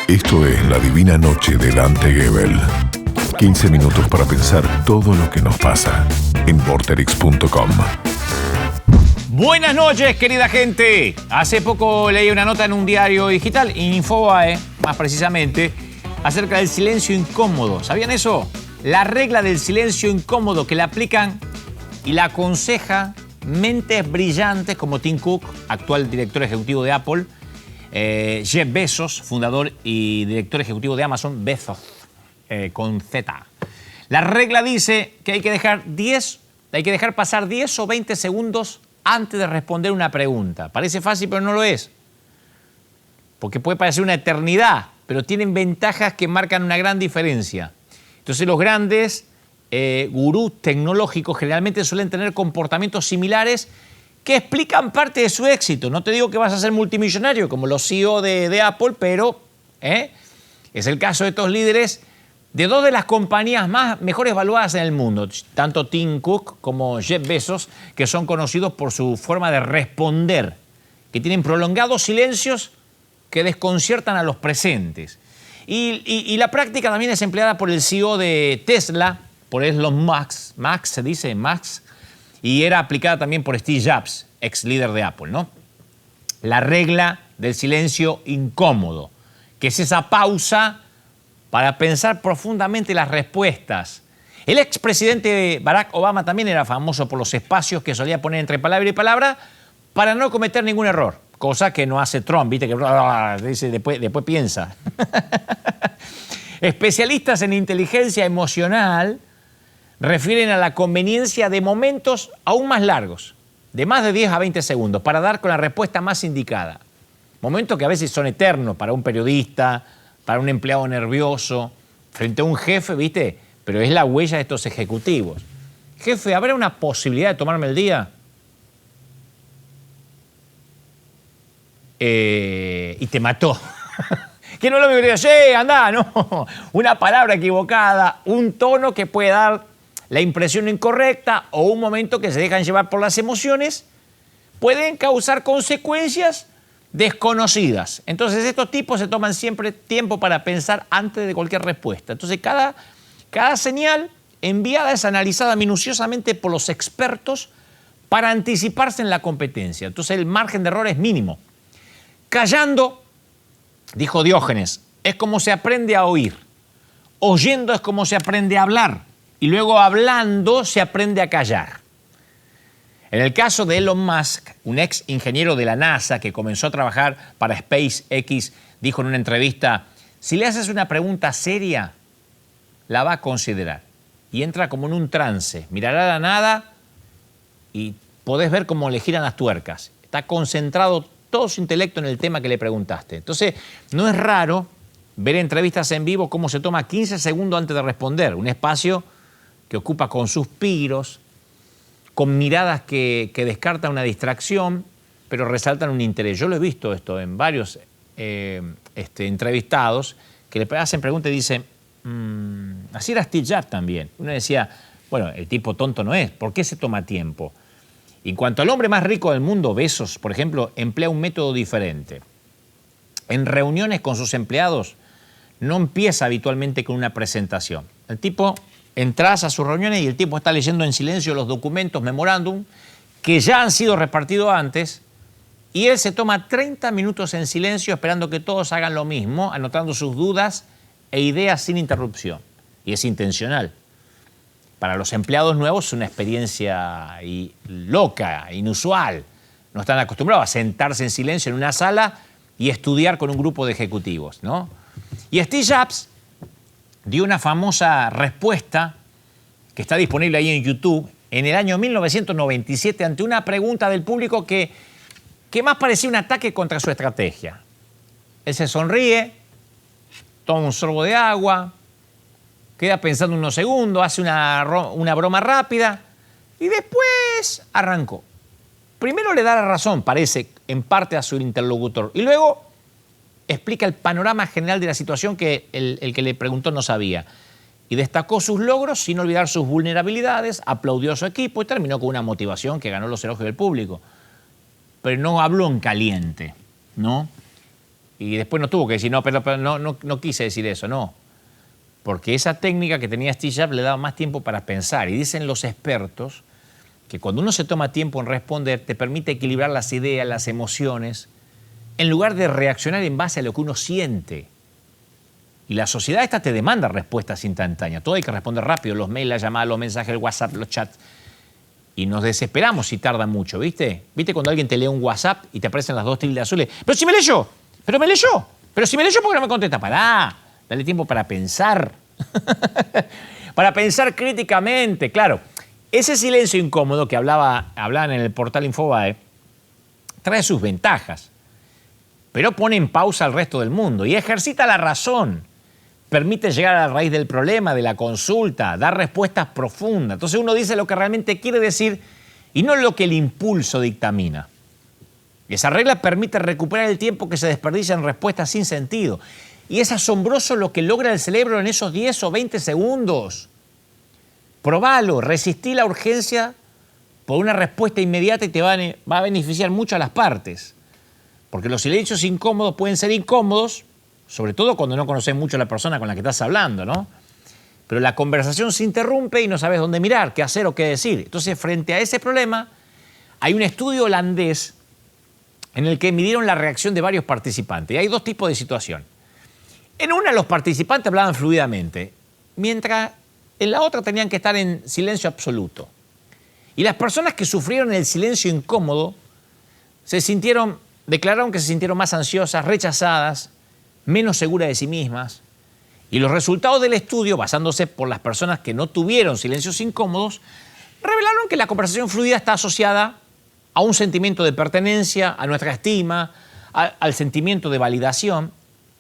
Esto es La Divina Noche de Dante Gebel. 15 minutos para pensar todo lo que nos pasa en Vorterix.com. Buenas noches, querida gente. Hace poco leí una nota en un diario digital, Infobae, más precisamente, acerca del silencio incómodo. ¿Sabían eso? La regla del silencio incómodo que la aplican y la aconseja mentes brillantes como Tim Cook, actual director ejecutivo de Apple, Jeff Bezos, fundador y director ejecutivo de Amazon, Bezos, con Z. La regla dice que hay que dejar pasar 10 o 20 segundos antes de responder una pregunta. Parece fácil, pero no lo es. Porque puede parecer una eternidad, pero tienen ventajas que marcan una gran diferencia. Entonces los grandes gurús tecnológicos generalmente suelen tener comportamientos similares que explican parte de su éxito. No te digo que vas a ser multimillonario como los CEO de Apple, pero es el caso de estos líderes de dos de las compañías mejores valuadas en el mundo, tanto Tim Cook como Jeff Bezos, que son conocidos por su forma de responder, que tienen prolongados silencios que desconciertan a los presentes. Y la práctica también es empleada por el CEO de Tesla, por Elon Musk, se dice Musk, y era aplicada también por Steve Jobs, ex líder de Apple, ¿no? La regla del silencio incómodo, que es esa pausa para pensar profundamente las respuestas. El expresidente Barack Obama también era famoso por los espacios que solía poner entre palabra y palabra para no cometer ningún error, cosa que no hace Trump, ¿viste? Que dice, después piensa. Especialistas en inteligencia emocional refieren a la conveniencia de momentos aún más largos, de más de 10 a 20 segundos, para dar con la respuesta más indicada. Momentos que a veces son eternos para un periodista, para un empleado nervioso, frente a un jefe, ¿viste? Pero es la huella de estos ejecutivos. Jefe, ¿habrá una posibilidad de tomarme el día? Y te mató. Que no lo me digas, andá, no. Una palabra equivocada, un tono que puede dar la impresión incorrecta o un momento que se dejan llevar por las emociones pueden causar consecuencias desconocidas. Entonces estos tipos se toman siempre tiempo para pensar antes de cualquier respuesta. Entonces cada señal enviada es analizada minuciosamente por los expertos para anticiparse en la competencia. Entonces el margen de error es mínimo. Callando, dijo Diógenes, es como se aprende a oír. Oyendo es como se aprende a hablar. Y luego hablando se aprende a callar. En el caso de Elon Musk, un ex ingeniero de la NASA que comenzó a trabajar para SpaceX, dijo en una entrevista, si le haces una pregunta seria, la va a considerar. Y entra como en un trance, mirará la nada y podés ver cómo le giran las tuercas. Está concentrado todo su intelecto en el tema que le preguntaste. Entonces, no es raro ver entrevistas en vivo cómo se toma 15 segundos antes de responder, un espacio que ocupa con suspiros, con miradas que descartan una distracción, pero resaltan un interés. Yo lo he visto esto en varios entrevistados que le hacen preguntas y dicen, así era Steve Jobs también. Uno decía, bueno, el tipo tonto no es, ¿por qué se toma tiempo? Y en cuanto al hombre más rico del mundo, Bezos, por ejemplo, emplea un método diferente. En reuniones con sus empleados no empieza habitualmente con una presentación. El tipo... Entras a sus reuniones y el tipo está leyendo en silencio los documentos, memorándum, que ya han sido repartidos antes, y él se toma 30 minutos en silencio esperando que todos hagan lo mismo, anotando sus dudas e ideas sin interrupción. Y es intencional. Para los empleados nuevos es una experiencia loca, inusual. No están acostumbrados a sentarse en silencio en una sala y estudiar con un grupo de ejecutivos, ¿no? Y Steve Jobs dio una famosa respuesta que está disponible ahí en YouTube en el año 1997 ante una pregunta del público que más parecía un ataque contra su estrategia. Él se sonríe, toma un sorbo de agua, queda pensando unos segundos, hace una broma rápida y después arrancó. Primero le da la razón, parece, en parte a su interlocutor, y luego explica el panorama general de la situación que el que le preguntó no sabía. Y destacó sus logros sin olvidar sus vulnerabilidades, aplaudió a su equipo y terminó con una motivación que ganó los elogios del público. Pero no habló en caliente, ¿no? Y después no tuvo que decir, no, pero no quise decir eso, no. Porque esa técnica que tenía Steve Jobs le daba más tiempo para pensar. Y dicen los expertos que cuando uno se toma tiempo en responder, te permite equilibrar las ideas, las emociones, en lugar de reaccionar en base a lo que uno siente. Y la sociedad esta te demanda respuestas instantáneas. Todo hay que responder rápido, los mails, las llamadas, los mensajes, el WhatsApp, los chats. Y nos desesperamos si tarda mucho, ¿viste? ¿Viste cuando alguien te lee un WhatsApp y te aparecen las 2 tildes azules? ¡Pero si me leyó! ¡Pero me leyó! ¡Pero si me leyó, ¿por qué no me contesta? ¡Pará! Dale tiempo para pensar. Para pensar críticamente, claro. Ese silencio incómodo que hablaban en el portal Infobae trae sus ventajas, pero pone en pausa al resto del mundo y ejercita la razón. Permite llegar a la raíz del problema, de la consulta, dar respuestas profundas. Entonces uno dice lo que realmente quiere decir y no lo que el impulso dictamina. Esa regla permite recuperar el tiempo que se desperdicia en respuestas sin sentido. Y es asombroso lo que logra el cerebro en esos 10 o 20 segundos. Probalo, resistí la urgencia por una respuesta inmediata y te va a beneficiar mucho a las partes. Porque los silencios incómodos pueden ser incómodos, sobre todo cuando no conoces mucho a la persona con la que estás hablando, ¿no? Pero la conversación se interrumpe y no sabes dónde mirar, qué hacer o qué decir. Entonces, frente a ese problema, hay un estudio holandés en el que midieron la reacción de varios participantes. Y hay 2 tipos de situación. En una, los participantes hablaban fluidamente, mientras en la otra tenían que estar en silencio absoluto. Y las personas que sufrieron el silencio incómodo declararon que se sintieron más ansiosas, rechazadas, menos seguras de sí mismas. Y los resultados del estudio, basándose por las personas que no tuvieron silencios incómodos, revelaron que la conversación fluida está asociada a un sentimiento de pertenencia, a nuestra estima, al sentimiento de validación.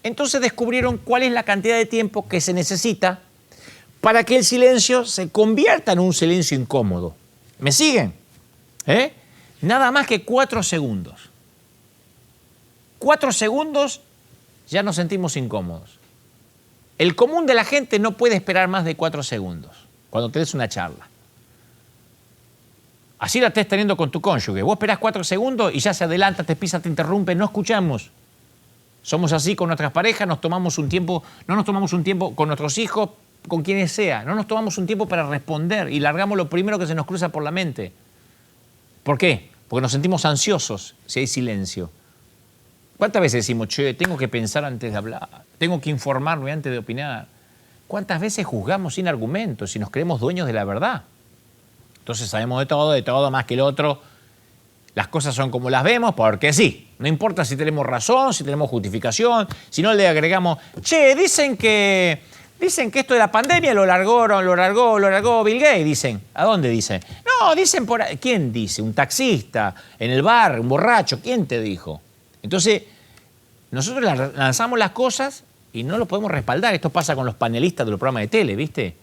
Entonces descubrieron cuál es la cantidad de tiempo que se necesita para que el silencio se convierta en un silencio incómodo. ¿Me siguen? Nada más que 4 segundos. 4 segundos ya nos sentimos incómodos. El común de la gente no puede esperar más de 4 segundos cuando tenés una charla. Así la estés teniendo con tu cónyuge. Vos esperás 4 segundos y ya se adelanta, te pisa, te interrumpe, no escuchamos. Somos así con nuestras parejas, no nos tomamos un tiempo con nuestros hijos, con quienes sea. No nos tomamos un tiempo para responder y largamos lo primero que se nos cruza por la mente. ¿Por qué? Porque nos sentimos ansiosos si hay silencio. ¿Cuántas veces decimos, che, tengo que pensar antes de hablar, tengo que informarme antes de opinar? ¿Cuántas veces juzgamos sin argumentos y nos creemos dueños de la verdad? Entonces sabemos de todo más que el otro. Las cosas son como las vemos porque sí. No importa si tenemos razón, si tenemos justificación, si no le agregamos, che, dicen que esto de la pandemia lo largó Bill Gates, dicen. ¿A dónde dicen? No, dicen por ahí. ¿Quién dice? ¿Un taxista? ¿En el bar? ¿Un borracho? ¿Quién te dijo? Entonces, nosotros lanzamos las cosas y no lo podemos respaldar. Esto pasa con los panelistas de los programas de tele, ¿viste?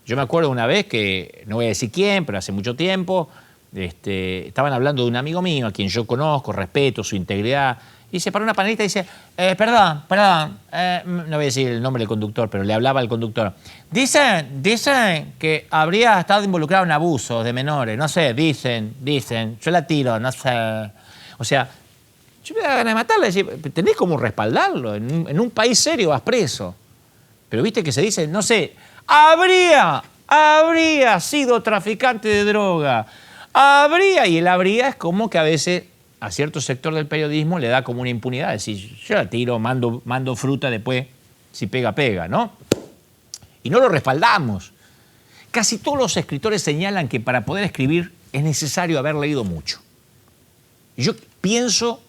Yo me acuerdo una vez que, no voy a decir quién, pero hace mucho tiempo, estaban hablando de un amigo mío a quien yo conozco, respeto su integridad, y se paró una panelista y dice, perdón, no voy a decir el nombre del conductor, pero le hablaba al conductor. Dicen que habría estado involucrado en abusos de menores, no sé, dicen, yo la tiro, no sé. O sea, yo me da ganas de matarla, decir, tenés cómo respaldarlo, en un país serio vas preso. Pero viste que se dice, no sé, habría sido traficante de droga, y el habría es como que a veces a cierto sector del periodismo le da como una impunidad, es decir, yo la tiro, mando fruta, después si pega, ¿no? Y no lo respaldamos. Casi todos los escritores señalan que para poder escribir es necesario haber leído mucho. Yo pienso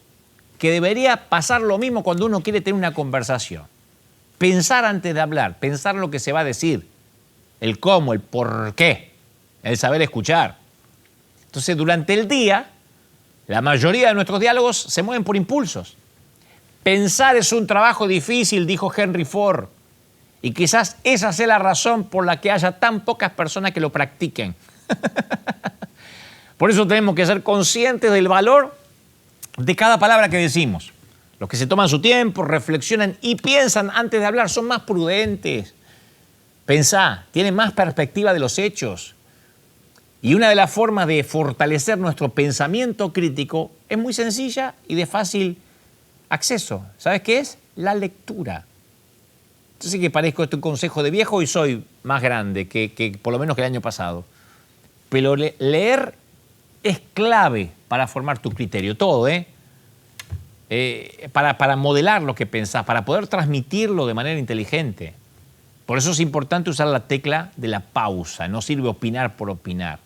que debería pasar lo mismo cuando uno quiere tener una conversación. Pensar antes de hablar, pensar lo que se va a decir, el cómo, el por qué, el saber escuchar. Entonces, durante el día, la mayoría de nuestros diálogos se mueven por impulsos. Pensar es un trabajo difícil, dijo Henry Ford, y quizás esa sea la razón por la que haya tan pocas personas que lo practiquen. Por eso tenemos que ser conscientes del valor de cada palabra que decimos. Los que se toman su tiempo, reflexionan y piensan antes de hablar son más prudentes. Pensá, tienen más perspectiva de los hechos. Y una de las formas de fortalecer nuestro pensamiento crítico es muy sencilla y de fácil acceso. ¿Sabes qué es? La lectura. Yo sé que parezco este un consejo de viejo y soy más grande que por lo menos que el año pasado. Pero leer es clave para formar tu criterio, todo, para modelar lo que pensás, para poder transmitirlo de manera inteligente. Por eso es importante usar la tecla de la pausa, no sirve opinar por opinar.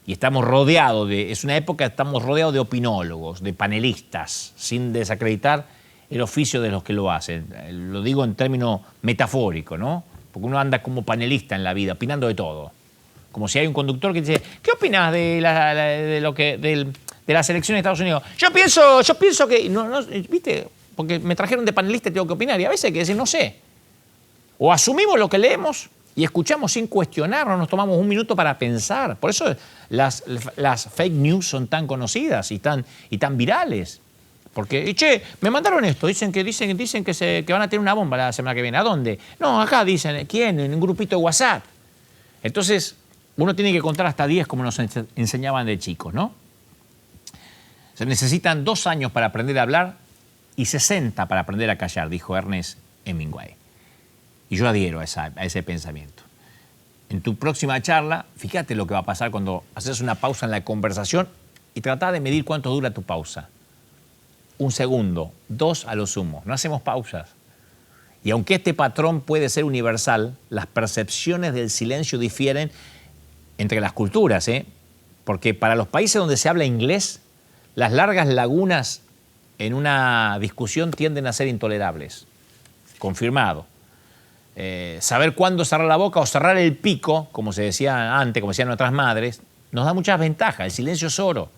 Y estamos rodeados es una época, estamos rodeados de opinólogos, de panelistas, sin desacreditar el oficio de los que lo hacen. Lo digo en términos metafóricos, ¿no? Porque uno anda como panelista en la vida, opinando de todo. Como si hay un conductor que dice, ¿qué opinas de la selección de Estados Unidos? Yo pienso que, ¿viste? Porque me trajeron de panelista y tengo que opinar. Y a veces hay que decir, no sé. O asumimos lo que leemos y escuchamos sin cuestionarnos, nos tomamos un minuto para pensar. Por eso las fake news son tan conocidas y tan virales. Porque, che, me mandaron esto, dicen que van a tener una bomba la semana que viene. ¿A dónde? No, acá dicen, ¿quién? En un grupito de WhatsApp. Entonces, uno tiene que contar hasta 10 como nos enseñaban de chicos, ¿no? Se necesitan 2 años para aprender a hablar y 60 para aprender a callar, dijo Ernest Hemingway. Y yo adhiero a ese pensamiento. En tu próxima charla, fíjate lo que va a pasar cuando haces una pausa en la conversación y trata de medir cuánto dura tu pausa. 1 segundo, 2 a lo sumo. No hacemos pausas. Y aunque este patrón puede ser universal, las percepciones del silencio difieren entre las culturas, porque para los países donde se habla inglés, las largas lagunas en una discusión tienden a ser intolerables. Confirmado. Saber cuándo cerrar la boca o cerrar el pico, como se decía antes, como decían nuestras madres, nos da muchas ventajas. El silencio es oro.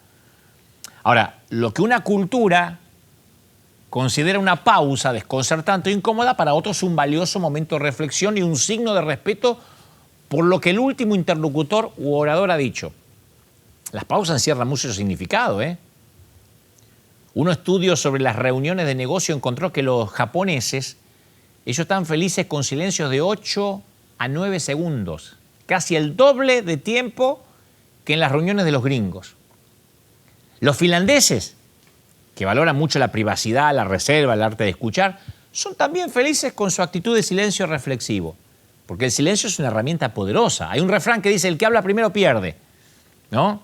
Ahora, lo que una cultura considera una pausa desconcertante o incómoda, para otros es un valioso momento de reflexión y un signo de respeto por lo que el último interlocutor u orador ha dicho. Las pausas encierran mucho significado, Un estudio sobre las reuniones de negocio encontró que los japoneses, ellos están felices con silencios de 8 a 9 segundos, casi el doble de tiempo que en las reuniones de los gringos. Los finlandeses, que valoran mucho la privacidad, la reserva, el arte de escuchar, son también felices con su actitud de silencio reflexivo, porque el silencio es una herramienta poderosa. Hay un refrán que dice, el que habla primero pierde, ¿no?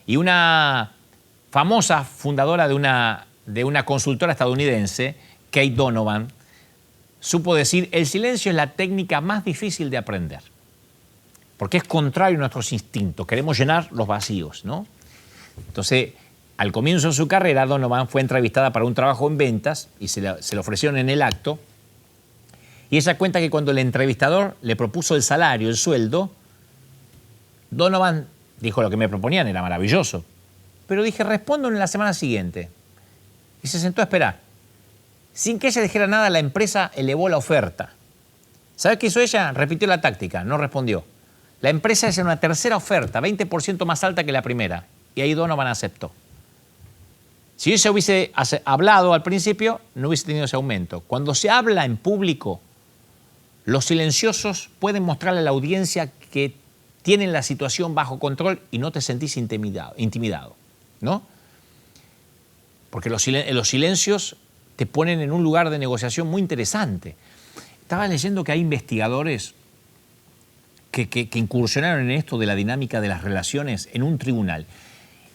Y una famosa fundadora de una consultora estadounidense, Kate Donovan, supo decir, el silencio es la técnica más difícil de aprender, porque es contrario a nuestros instintos, queremos llenar los vacíos, ¿no? Entonces, al comienzo de su carrera, Donovan fue entrevistada para un trabajo en ventas y se le ofrecieron en el acto, y ella cuenta que cuando el entrevistador le propuso el salario, el sueldo, Donovan dijo, lo que me proponían era maravilloso, pero dije, respondo en la semana siguiente, y se sentó a esperar. Sin que ella dijera nada, la empresa elevó la oferta. ¿Sabes qué hizo ella? Repitió la táctica, no respondió. La empresa hizo una tercera oferta, 20% más alta que la primera, y ahí Donovan aceptó. Si ella hubiese hablado al principio, no hubiese tenido ese aumento. Cuando se habla en público, los silenciosos pueden mostrarle a la audiencia que tienen la situación bajo control y no te sentís intimidado, ¿no? Porque los silencios te ponen en un lugar de negociación muy interesante. Estaba leyendo que hay investigadores que incursionaron en esto de la dinámica de las relaciones en un tribunal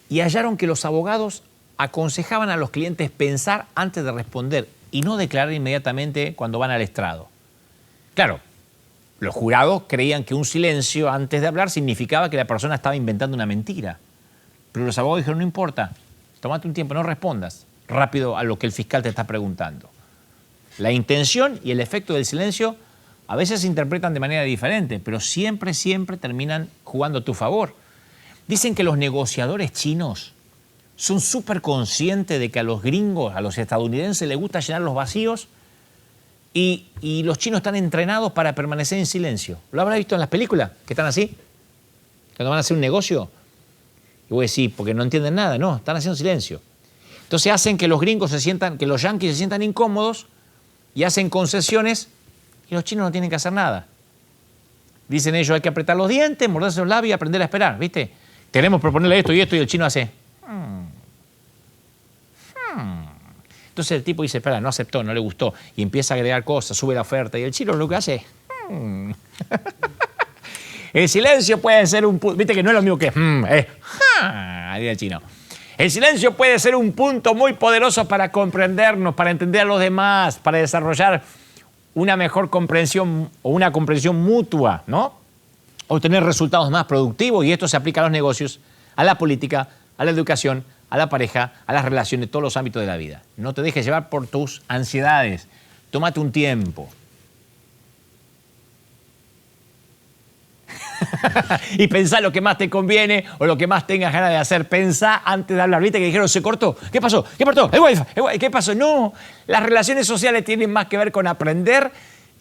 y hallaron que los abogados aconsejaban a los clientes pensar antes de responder y no declarar inmediatamente cuando van al estrado. Claro, los jurados creían que un silencio antes de hablar significaba que la persona estaba inventando una mentira. Pero los abogados dijeron, no importa, tómate un tiempo, no respondas rápido a lo que el fiscal te está preguntando. La intención y el efecto del silencio a veces se interpretan de manera diferente, pero siempre terminan jugando a tu favor. Dicen que los negociadores chinos son súper conscientes de que a los gringos, a los estadounidenses les gusta llenar los vacíos y los chinos están entrenados para permanecer en silencio. ¿Lo habrás visto en las películas que están así? Cuando van a hacer un negocio, y voy a decir, porque no entienden nada, no, están haciendo silencio. Entonces hacen que los gringos que los yanquis se sientan incómodos y hacen concesiones y los chinos no tienen que hacer nada. Dicen ellos, hay que apretar los dientes, morderse los labios y aprender a esperar, ¿viste? Queremos proponerle esto y el chino hace... Entonces el tipo dice, espera, no aceptó, no le gustó. Y empieza a agregar cosas, sube la oferta. Y el chino lo que hace es... El silencio puede ser un punto... Viste que no es lo mismo que es... Diría el chino. El silencio puede ser un punto muy poderoso para comprendernos, para entender a los demás, para desarrollar una mejor comprensión o una comprensión mutua, ¿no? Obtener resultados más productivos, y esto se aplica a los negocios, a la política, a la educación, a la pareja, a las relaciones, todos los ámbitos de la vida. No te dejes llevar por tus ansiedades. Tómate un tiempo. Y pensá lo que más te conviene o lo que más tengas ganas de hacer. Pensá antes de hablar. ¿Viste que dijeron, se cortó? ¿Qué pasó? ¿Qué pasó? El wifi. ¿Qué pasó? No, las relaciones sociales tienen más que ver con aprender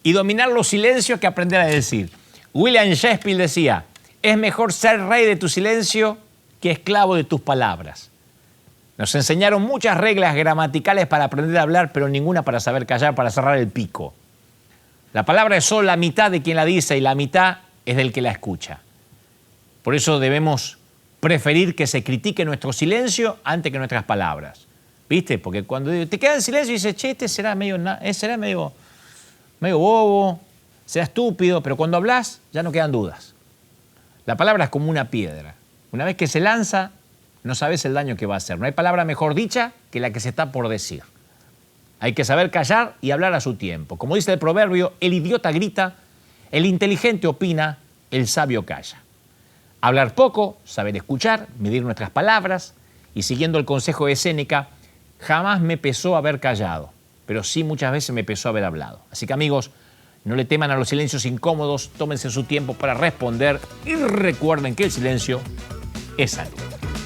y dominar los silencios que aprender a decir. William Shakespeare decía, es mejor ser rey de tu silencio que esclavo de tus palabras. Nos enseñaron muchas reglas gramaticales para aprender a hablar, pero ninguna para saber callar, para cerrar el pico. La palabra es solo la mitad de quien la dice y la mitad es del que la escucha. Por eso debemos preferir que se critique nuestro silencio antes que nuestras palabras. ¿Viste? Porque cuando te quedas en silencio y dices, che, este será medio bobo, será estúpido, pero cuando hablas ya no quedan dudas. La palabra es como una piedra. Una vez que se lanza, no sabes el daño que va a hacer. No hay palabra mejor dicha que la que se está por decir. Hay que saber callar y hablar a su tiempo. Como dice el proverbio, el idiota grita, el inteligente opina, el sabio calla. Hablar poco, saber escuchar, medir nuestras palabras, y siguiendo el consejo de Séneca, jamás me pesó haber callado, pero sí muchas veces me pesó haber hablado. Así que amigos, no le teman a los silencios incómodos, tómense su tiempo para responder y recuerden que el silencio es salud.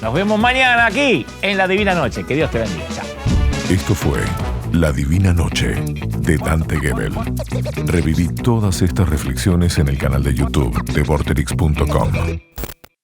Nos vemos mañana aquí en La Divina Noche. Que Dios te bendiga. Chao. Esto fue La Divina Noche de Dante Gebel. Reviví todas estas reflexiones en el canal de YouTube de Vorterix.com.